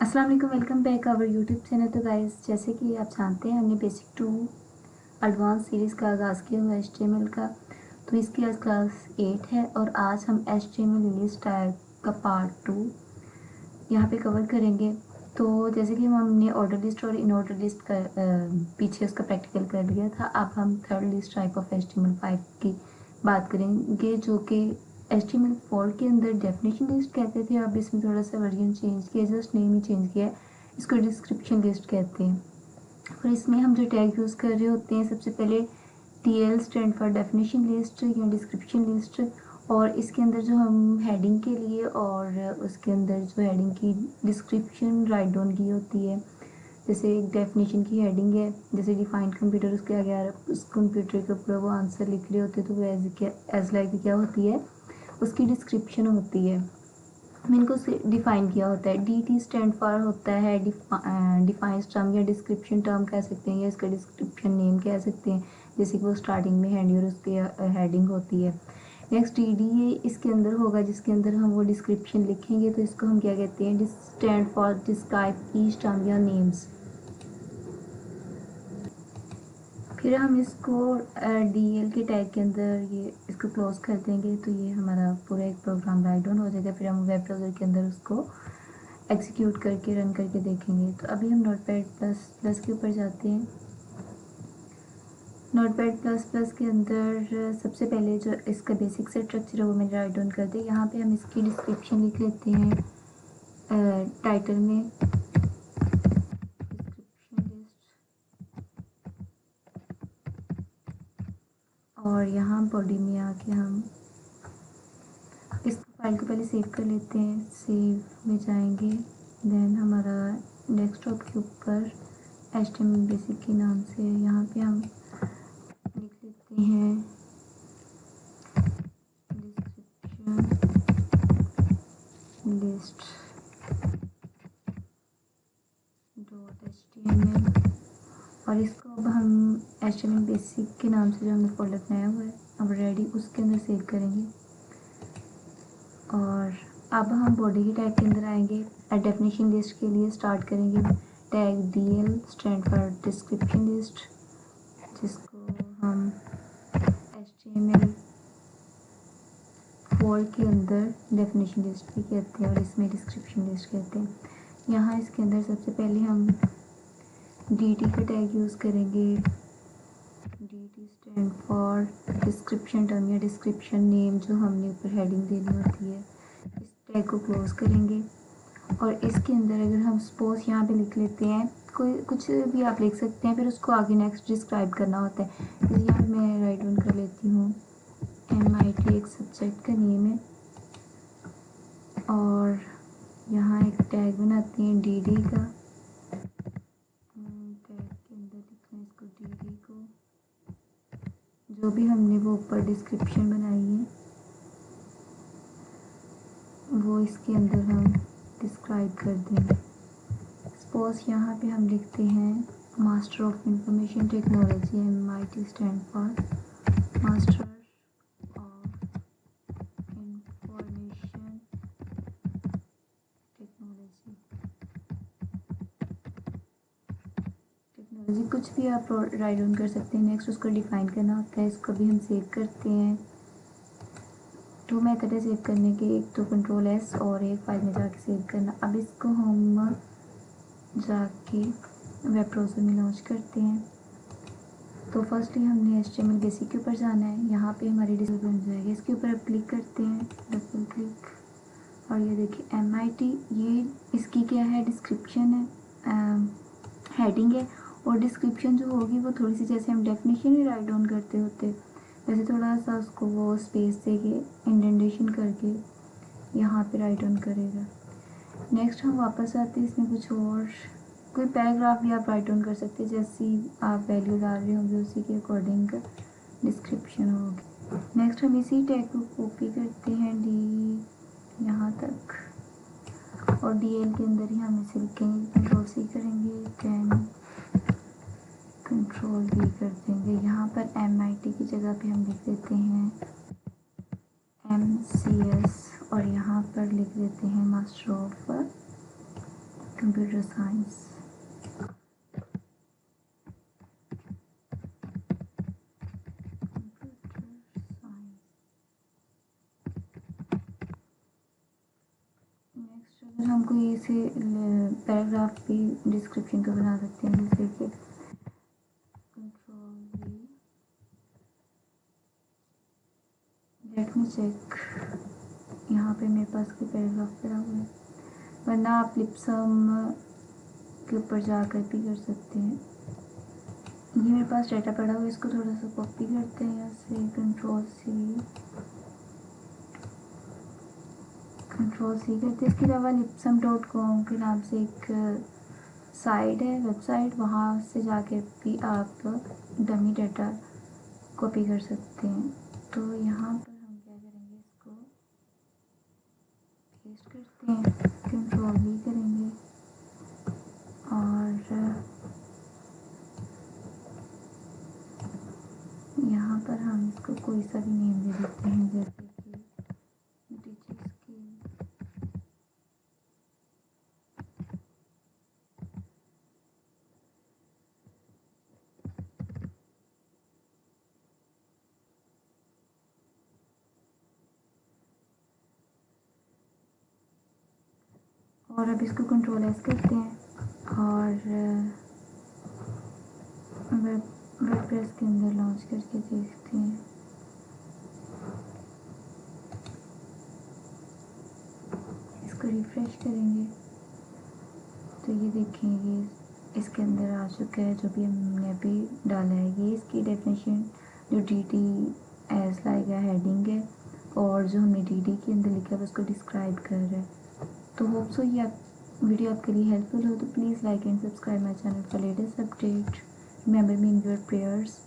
अस्सलाम वालेकुम, welcome back our YouTube channel. तो गाइस, जैसे कि आप जानते हैं हमने बेसिक टू एडवांस सीरीज़ का आगाज़ किया हुआ है HTML का। तो इसकी आज क्लास 8 है और आज हम HTML लिस्ट टैग का पार्ट 2 यहाँ पे कवर करेंगे। तो जैसे कि हमने ऑर्डर लिस्ट और इन ऑर्डर लिस्ट का पीछे उसका प्रैक्टिकल कर लिया था, अब हम third list type of HTML5 की बात करेंगे, जो कि HTML4 के अंदर डेफिनेशन लिस्ट कहते थे। अब इसमें थोड़ा सा वर्जन चेंज किया, जस्ट नेम ही चेंज किया है, इसको डिस्क्रिप्शन लिस्ट कहते हैं। और इसमें हम जो टैग यूज़ कर रहे होते हैं, सबसे पहले TL stand for definition list या डिस्क्रिप्शन लिस्ट। और इसके अंदर जो हम हेडिंग के लिए और उसके अंदर जो हेडिंग की डिस्क्रिप्शन राइट डाउन की होती है, जैसे एक डेफिनेशन की हेडिंग है, जैसे डिफाइंड कंप्यूटर, उसके आगे आ रहा उस कंप्यूटर के ऊपर वो आंसर लिख रहे होते हैं, तो वो एज लाइक क्या होती है, उसकी डिस्क्रिप्शन होती है। मैंने इनको डिफाइन किया होता है। DT स्टैंड फॉर होता है डिफाइंस टर्म या डिस्क्रिप्शन टर्म कह सकते हैं, या इसका डिस्क्रिप्शन नेम कह सकते हैं, जैसे कि वो स्टार्टिंग में हैंडी और उसकी हेडिंग होती है। नेक्स्ट DDA इसके अंदर होगा, जिसके अंदर हम वो डिस्क्रिप्शन लिखेंगे, तो इसको हम क्या कहते हैं, stand for describe each term या नेम्स। फिर हम इसको DL के टैग के अंदर ये इसको क्लोज कर देंगे, तो ये हमारा पूरा एक प्रोग्राम राइट डाउन हो जाएगा। फिर हम वेब ब्राउज़र के अंदर उसको एग्जीक्यूट करके रन करके देखेंगे। तो अभी हम नोटपैड प्लस प्लस के ऊपर जाते हैं। नोटपैड प्लस प्लस के अंदर सबसे पहले जो इसका बेसिक से स्ट्रक्चर है वो मैंने राइट डाउन कर दिया। यहाँ पे हम इसकी डिस्क्रिप्शन लिख लेते हैं टाइटल में, डिस्क्रिप्शन लिस्ट। और यहाँ बॉडी में आके हम इस फाइल को पहले सेव कर लेते हैं। सेव में जाएंगे, देन हमारा डेस्कटॉप के ऊपर HTML बेसिक के नाम से यहाँ पे हम लिख लेते हैं डिस्क्रिप्शन लिस्ट .html। और इसको अब हम HTML बेसिक के नाम से जो हमने फोल्डर बनाया हुआ है अब रेडी, उसके अंदर सेव करेंगे। और अब हम बॉडी के टैग के अंदर आएंगे। डेफिनेशन लिस्ट के लिए स्टार्ट करेंगे tag DL stand for description list, जिसको हम HTML4 के अंदर डेफिनेशन लिस्ट भी कहते हैं और इसमें डिस्क्रिप्शन लिस्ट कहते हैं। यहाँ इसके अंदर सबसे पहले हम DT का टैग यूज़ करेंगे। DT stand for description term या डिस्क्रिप्शन नेम, जो हमने ऊपर हेडिंग देनी होती है। इस टैग को क्लोज करेंगे और इसके अंदर अगर हम सपोज यहाँ पे लिख लेते हैं, कोई कुछ भी आप लिख सकते हैं, फिर उसको आगे नेक्स्ट डिस्क्राइब करना होता है। जैसे यहाँ पे मैं राइट डाउन कर लेती हूँ MIT एक सब्जेक्ट का नेम है, और यहाँ एक टैग बनाते हैं DD का। टैग के अंदर लिखना है इसको DD को, जो भी हमने वो ऊपर डिस्क्रिप्शन बनाई है वो इसके अंदर हम डिस्क्राइब कर देंगे। सपोज यहाँ पे हम लिखते हैं master of information technology, MIT stand for master of information technology. कुछ भी आप राइट डाउन कर सकते हैं। नेक्स्ट उसको डिफाइन करना होता है। इसको भी हम सेव करते हैं। 2 मेथड है सेव करने के, एक तो Ctrl+S और एक फाइल में जाके सेव करना। अब इसको हम जाके वेब ब्राउज़र में लॉन्च करते हैं। तो फर्स्टली हमने HTML बेसिक के ऊपर जाना है। यहाँ पे हमारी डिस्प्ले बन जाएगी, इसके ऊपर अब क्लिक करते हैं, डबल क्लिक, और ये देखिए MIT, ये इसकी क्या है, डिस्क्रिप्शन है, हेडिंग है। और डिस्क्रिप्शन जो होगी वो थोड़ी सी, जैसे हम डेफिनेशन ही राइट डाउन करते होते, वैसे थोड़ा सा उसको वो स्पेस दे के इंडेंटेशन करके यहाँ पे राइट डाउन करेगा। नेक्स्ट हम वापस आते हैं, इसमें कुछ और कोई पैराग्राफ भी आप राइट डाउन कर सकते हैं, जैसी आप वैल्यू डाल रहे होंगे उसी के अकॉर्डिंग डिस्क्रिप्शन होगी। नेक्स्ट हम इसी टैग को कॉपी करते हैं डी यहाँ तक, और DL के अंदर ही हम इसे लिखेंगे। Ctrl+C करेंगे, दैन Ctrl+V कर देंगे। यहाँ पर MIT की जगह पे हम लिख देते हैं MCS, और यहाँ पर लिख देते हैं master of computer science. Next अगर हम कोई ऐसे पैराग्राफ भी डिस्क्रिप्शन का बना सकते हैं, जैसे कि control V, let me check, यहाँ पे मेरे पास कोई पैराग्राफ पड़ा हुआ है, वरना आप लिपसम के ऊपर जाकर भी कर सकते हैं। ये मेरे पास डाटा पड़ा हुआ है, इसको थोड़ा सा कॉपी करते हैं यहाँ से, कंट्रोल सी करते हैं। इसके अलावा lipsum.com के नाम से एक साइट है, वेबसाइट, वहाँ से जाके भी आप डमी डाटा कॉपी कर सकते हैं। तो यहाँ पर हम क्या करेंगे, इसको पेस्ट करते हैं, कंट्रोल भी करेंगे और यहाँ पर हम इसको कोई सा भी नेम दे देते हैं, जैसे कि टीचर्स की। और अब इसको कंट्रोल एस करते हैं और वर्डप्रेस के अंदर लॉन्च करके देखते हैं। इसको रिफ्रेश करेंगे तो ये देखेंगे इसके अंदर आ चुका है, जो भी हमने अभी डाला है। ये इसकी डेफिनेशन जो डी एस लाएगा हेडिंग है, और जो हमने डी के अंदर लिखा है उसको डिस्क्राइब कर रहा है। तो होप सो ये वीडियो आपके लिए हेल्पफुल हो, तो please like and subscribe my channel for latest update. Remember me in your prayers.